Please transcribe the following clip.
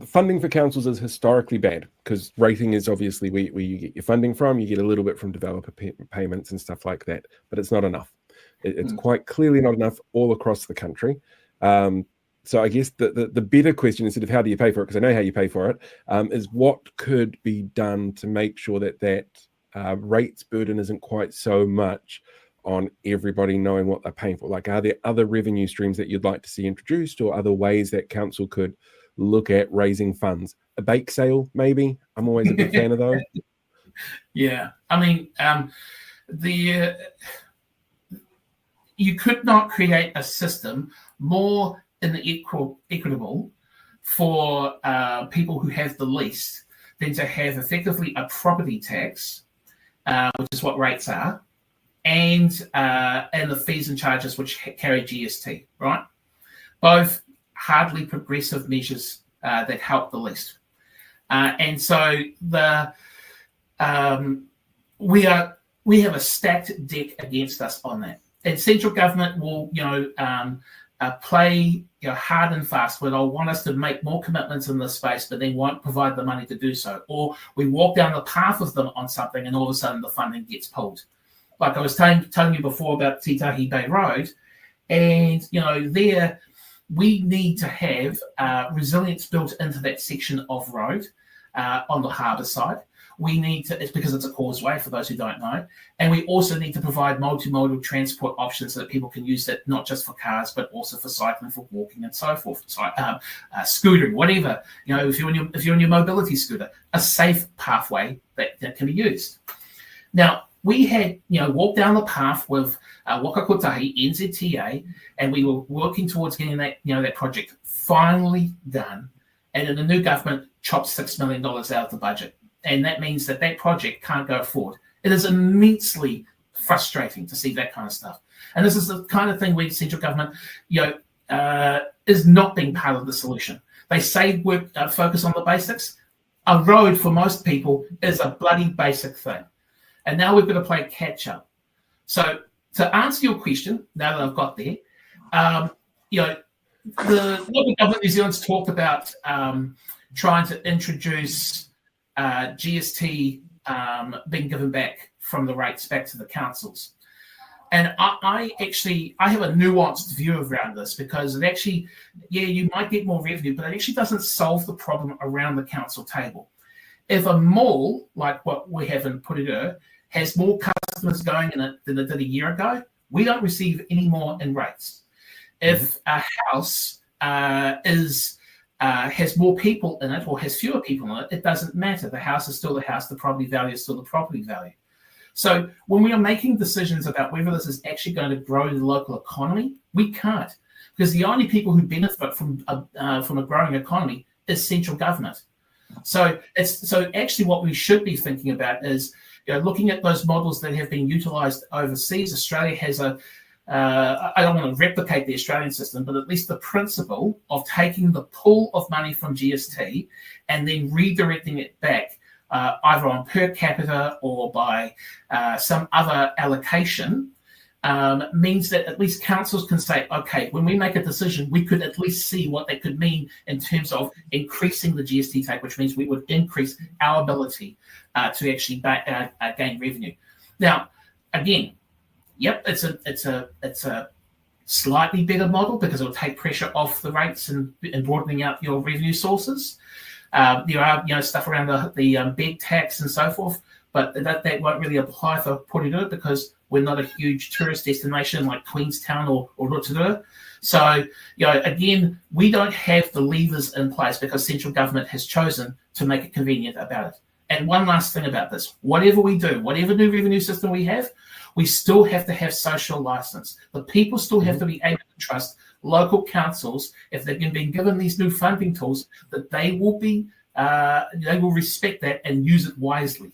funding for councils is historically bad because rating is obviously where you get your funding from. You get a little bit from developer payments and stuff like that, but it's not enough. It's quite clearly not enough all across the country. So I guess the better question, instead of how do you pay for it, because I know how you pay for it, is what could be done to make sure that rates burden isn't quite so much on everybody knowing what they're paying for. Like, are there other revenue streams that you'd like to see introduced, or other ways that council could look at raising funds? A bake sale, maybe? I'm always a big fan of those. Yeah, I mean, you could not create a system more equitable for people who have the least than to have effectively a property tax, which is what rates are, and the fees and charges which carry GST, right? Both hardly progressive measures that help the least. And so we have a stacked deck against us on that. And central government will, play hard and fast where they'll want us to make more commitments in this space, but then won't provide the money to do so. Or we walk down the path of them on something and all of a sudden the funding gets pulled. Like I was telling you before about Titahi Bay Road, and there we need to have resilience built into that section of road on the harbour side. We need to, it's because it's a causeway for those who don't know, and we also need to provide multimodal transport options so that people can use it not just for cars but also for cycling, for walking, and so forth. Scootering, whatever. If you're on your mobility scooter, a safe pathway that can be used. Now, we had walked down the path with Waka Kotahi, NZTA, and we were working towards getting that project finally done. And then the new government chopped $6 million out of the budget. And that means that project can't go forward. It is immensely frustrating to see that kind of stuff. And this is the kind of thing where central government, is not being part of the solution. They say focus on the basics. A road for most people is a bloody basic thing. And now we've got to play catch up. So to answer your question, now that I've got there, the local government of New Zealand's talked about trying to introduce GST being given back from the rates back to the councils. And I have a nuanced view around this, because it actually, you might get more revenue, but it actually doesn't solve the problem around the council table. If a mall, like what we have in Purirua, has more customers going in it than it did a year ago, we don't receive any more in rates. If a house has more people in it or has fewer people in it, it doesn't matter. The house is still the house. The property value is still the property value. So when we are making decisions about whether this is actually going to grow the local economy, we can't, because the only people who benefit from a growing economy is central government. So actually what we should be thinking about is looking at those models that have been utilised overseas. Australia has I don't want to replicate the Australian system, but at least the principle of taking the pool of money from GST and then redirecting it back either on per capita or by some other allocation means that at least councils can say, okay, when we make a decision, we could at least see what that could mean in terms of increasing the GST take, which means we would increase our ability to actually gain revenue. Now, again, yep, it's a slightly better model because it will take pressure off the rates and broadening out your revenue sources. There are stuff around the bed tax and so forth, but that won't really apply for Purirua because we're not a huge tourist destination like Queenstown or Rotorua. So again, we don't have the levers in place because central government has chosen to make it convenient about it. And one last thing about this: whatever we do, whatever new revenue system we have, we still have to have social license. The people still have to be able to trust local councils, if they've been given these new funding tools, that they will respect that and use it wisely.